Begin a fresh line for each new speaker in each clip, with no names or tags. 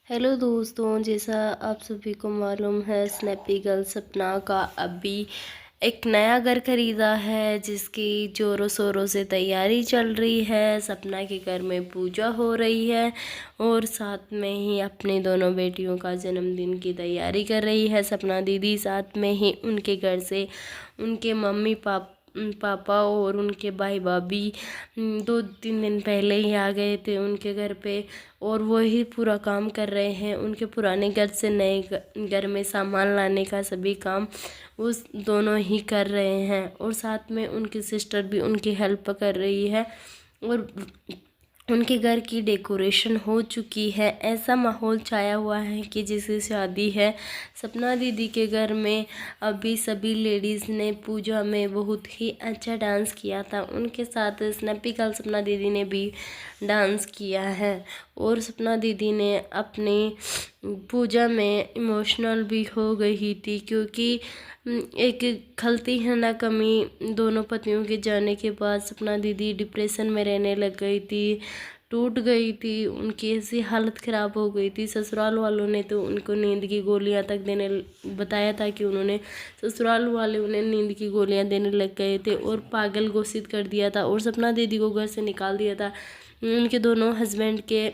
Hello दोस्तों, जैसा आप सभी को मालूम है, स्नैपी गर्ल सपना का अभी एक नया घर खरीदा है जिसकी ज़ोरों शोरों से तैयारी चल रही है। सपना के घर में पूजा हो रही है और साथ में ही अपनी दोनों बेटियों का जन्मदिन की तैयारी कर रही है सपना दीदी। साथ में ही उनके घर से उनके मम्मी पापा और उनके भाई भाभी 2-3 दिन पहले ही आ गए थे उनके घर पे और वही पूरा काम कर रहे हैं। उनके पुराने घर से नए घर में सामान लाने का सभी काम उस दोनों ही कर रहे हैं और साथ में उनकी सिस्टर भी उनकी हेल्प कर रही है और उनके घर की डेकोरेशन हो चुकी है। ऐसा माहौल छाया हुआ है कि जैसे शादी है। सपना दीदी के घर में अभी सभी लेडीज़ ने पूजा में बहुत ही अच्छा डांस किया था। उनके साथ स्नैपी गर्ल सपना दीदी ने भी डांस किया है और सपना दीदी ने अपनी पूजा में इमोशनल भी हो गई थी क्योंकि एक खलती है ना कमी। दोनों पतियों के जाने के बाद सपना दीदी डिप्रेशन में रहने लग गई थी, टूट गई थी। उनकी ऐसी हालत ख़राब हो गई थी। ससुराल वालों ने तो उनको नींद की गोलियां तक देने बताया था कि उन्होंने ससुराल वाले उन्हें नींद की गोलियां देने लग गए थे और पागल घोषित कर दिया था और सपना दीदी को घर से निकाल दिया था। उनके दोनों हस्बैंड के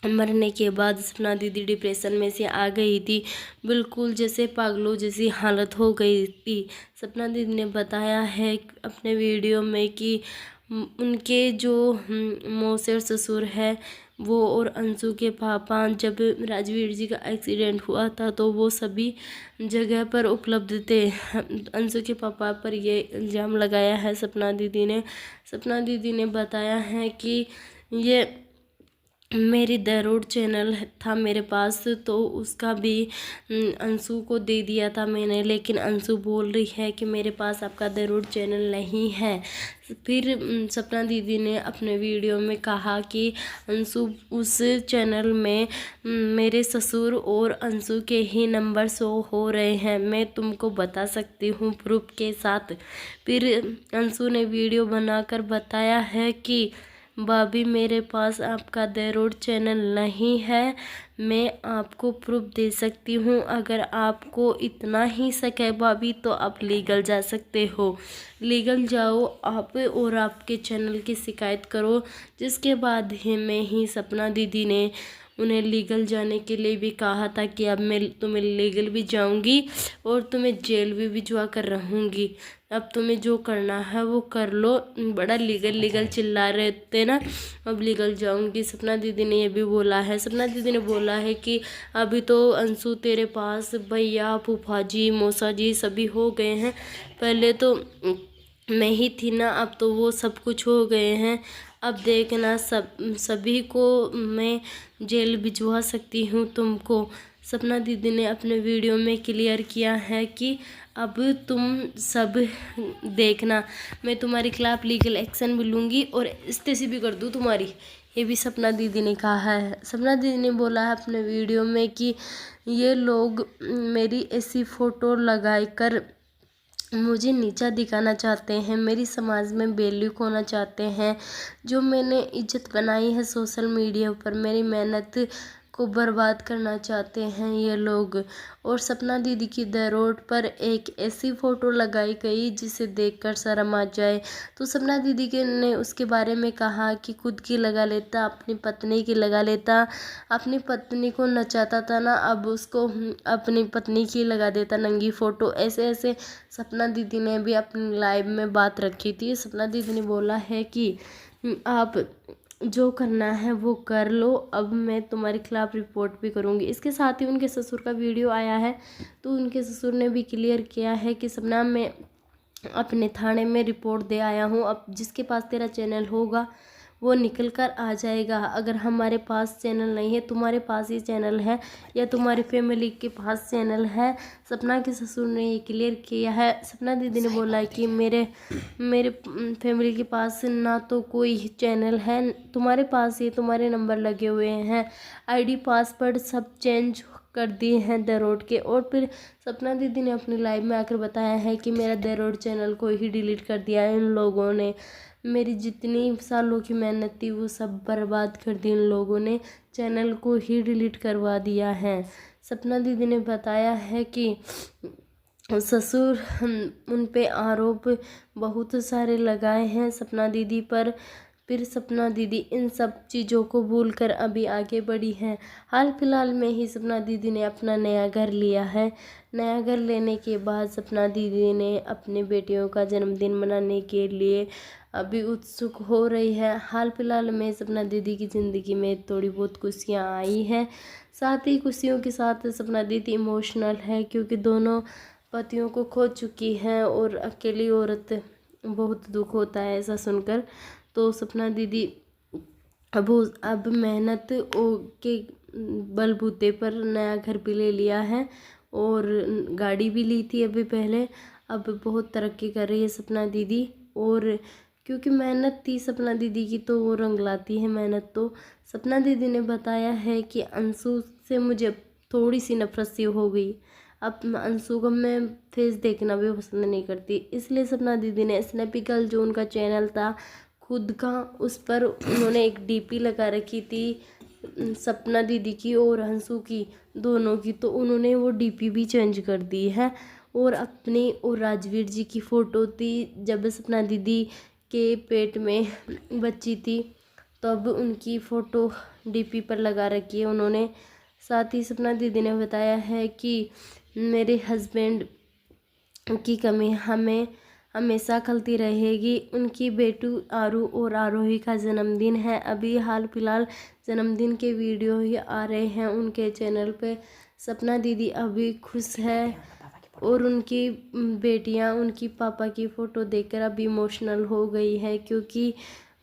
मरने के बाद सपना दीदी डिप्रेशन में से आ गई थी, बिल्कुल जैसे पागलों जैसी हालत हो गई थी। सपना दीदी ने बताया है अपने वीडियो में कि उनके जो मौसेर ससुर है वो और अंशु के पापा, जब राजवीर जी का एक्सीडेंट हुआ था तो वो सभी जगह पर उपलब्ध थे। अंशु के पापा पर ये इल्ज़ाम लगाया है सपना दीदी ने। सपना दीदी ने बताया है कि ये मेरी दरोड चैनल था मेरे पास तो उसका भी अंशु को दे दिया था मैंने, लेकिन अंशु बोल रही है कि मेरे पास आपका दरोड चैनल नहीं है। फिर सपना दीदी ने अपने वीडियो में कहा कि अंशु उस चैनल में मेरे ससुर और अंशु के ही नंबर शो हो रहे हैं, मैं तुमको बता सकती हूँ प्रूफ के साथ। फिर अंशु ने वीडियो बनाकर बताया है कि भाभी मेरे पास आपका दरोड चैनल नहीं है, मैं आपको प्रूफ दे सकती हूँ। अगर आपको इतना ही शक है भाभी तो आप लीगल जा सकते हो, लीगल जाओ आप और आपके चैनल की शिकायत करो। जिसके बाद ही सपना दीदी ने उन्हें लीगल जाने के लिए भी कहा था कि अब मैं तुम्हें लीगल भी जाऊंगी और तुम्हें जेल भी भिजवा कर रहूँगी, अब तुम्हें जो करना है वो कर लो। बड़ा लीगल लीगल चिल्ला रहे थे ना, अब लीगल जाऊंगी। सपना दीदी ने ये भी बोला है। सपना दीदी ने बोला है कि अभी तो अंशु तेरे पास भैया, फूफा जी, मौसा जी सभी हो गए हैं, पहले तो मैं ही थी ना, अब तो वो सब कुछ हो गए हैं। अब देखना सभी को मैं जेल भिजवा सकती हूँ तुमको। सपना दीदी ने अपने वीडियो में क्लियर किया है कि अब तुम सब देखना, मैं तुम्हारे खिलाफ लीगल एक्शन भी लूँगी और इस्तीफा भी कर दूँ तुम्हारी, ये भी सपना दीदी ने कहा है। सपना दीदी ने बोला है अपने वीडियो में कि ये लोग मेरी ऐसी फ़ोटो लगाई कर मुझे नीचा दिखाना चाहते हैं, मेरी समाज में वैल्यू खोना चाहते हैं। जो मैंने इज्जत बनाई है सोशल मीडिया पर, मेरी मेहनत को बर्बाद करना चाहते हैं ये लोग। और सपना दीदी की दरोड पर एक ऐसी फ़ोटो लगाई गई जिसे देखकर शर्म आ जाए। तो सपना दीदी के ने उसके बारे में कहा कि खुद की लगा लेता, अपनी पत्नी की लगा लेता, अपनी पत्नी को नचाता था ना, अब उसको अपनी पत्नी की लगा देता नंगी फ़ोटो। ऐसे ऐसे सपना दीदी ने भी अपनी लाइव में बात रखी थी। सपना दीदी ने बोला है कि आप जो करना है वो कर लो, अब मैं तुम्हारे खिलाफ रिपोर्ट भी करूँगी। इसके साथ ही उनके ससुर का वीडियो आया है तो उनके ससुर ने भी क्लियर किया है कि सपना मैं अपने थाने में रिपोर्ट दे आया हूँ, अब जिसके पास तेरा चैनल होगा वो निकल कर आ जाएगा। अगर हमारे पास चैनल नहीं है, तुम्हारे पास ही चैनल है या तुम्हारी फैमिली के पास चैनल है। सपना के ससुर ने ये क्लियर किया है। सपना दीदी ने बोला है कि मेरे फैमिली के पास ना तो कोई चैनल है, तुम्हारे पास ही तुम्हारे नंबर लगे हुए हैं, आईडी पासवर्ड सब चेंज कर दिए हैं दरोड के। और फिर सपना दीदी ने अपनी लाइव में आकर बताया है कि मेरा दरोड चैनल को ही डिलीट कर दिया है इन लोगों ने। मेरी जितनी सालों की मेहनत थी वो सब बर्बाद कर दी इन लोगों ने, चैनल को ही डिलीट करवा दिया है। सपना दीदी ने बताया है कि ससुर उन पे आरोप बहुत सारे लगाए हैं सपना दीदी पर, फिर सपना दीदी इन सब चीज़ों को भूलकर अभी आगे बढ़ी हैं। हाल फिलहाल में ही सपना दीदी ने अपना नया घर लिया है। नया घर लेने के बाद सपना दीदी ने अपने बेटियों का जन्मदिन मनाने के लिए अभी उत्सुक हो रही है। हाल फिलहाल में सपना दीदी की ज़िंदगी में थोड़ी बहुत खुशियाँ आई हैं, साथ ही खुशियों के साथ सपना दीदी इमोशनल है, क्योंकि दोनों पतियों को खो चुकी हैं और अकेली औरत बहुत दुख होता है ऐसा सुनकर। तो सपना दीदी अब मेहनत के बलबूते पर नया घर भी ले लिया है और गाड़ी भी ली थी अभी पहले। अब बहुत तरक्की कर रही है सपना दीदी, और क्योंकि मेहनत थी सपना दीदी की तो वो रंग लाती है मेहनत। तो सपना दीदी ने बताया है कि अंशु से मुझे थोड़ी सी नफरत सी हो गई। अब अंशु को मैं फेस देखना भी पसंद नहीं करती, इसलिए सपना दीदी ने स्नैपी गर्ल जो उनका चैनल था खुद का, उस पर उन्होंने एक डीपी लगा रखी थी सपना दीदी की और अंशु की, दोनों की। तो उन्होंने वो डीपी भी चेंज कर दी है और अपनी और राजवीर जी की फ़ोटो थी जब सपना दीदी के पेट में बच्ची थी, तब उनकी फ़ोटो डीपी पर लगा रखी है उन्होंने। साथ ही सपना दीदी ने बताया है कि मेरे हस्बैंड की कमी हमें हमेशा खलती रहेगी। उनकी बेटू आरू और आरोही का जन्मदिन है, अभी हाल फिलहाल जन्मदिन के वीडियो ही आ रहे हैं उनके चैनल पे। सपना दीदी अभी खुश है और उनकी बेटियां उनकी पापा की फ़ोटो देखकर अभी इमोशनल हो गई है, क्योंकि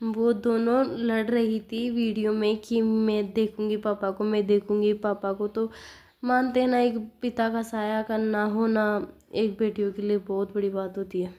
वो दोनों लड़ रही थी वीडियो में कि मैं देखूंगी पापा को, मैं देखूंगी पापा को। तो मानते हैं ना, एक पिता का साया का ना होना एक बेटियों के लिए बहुत बड़ी बात होती है।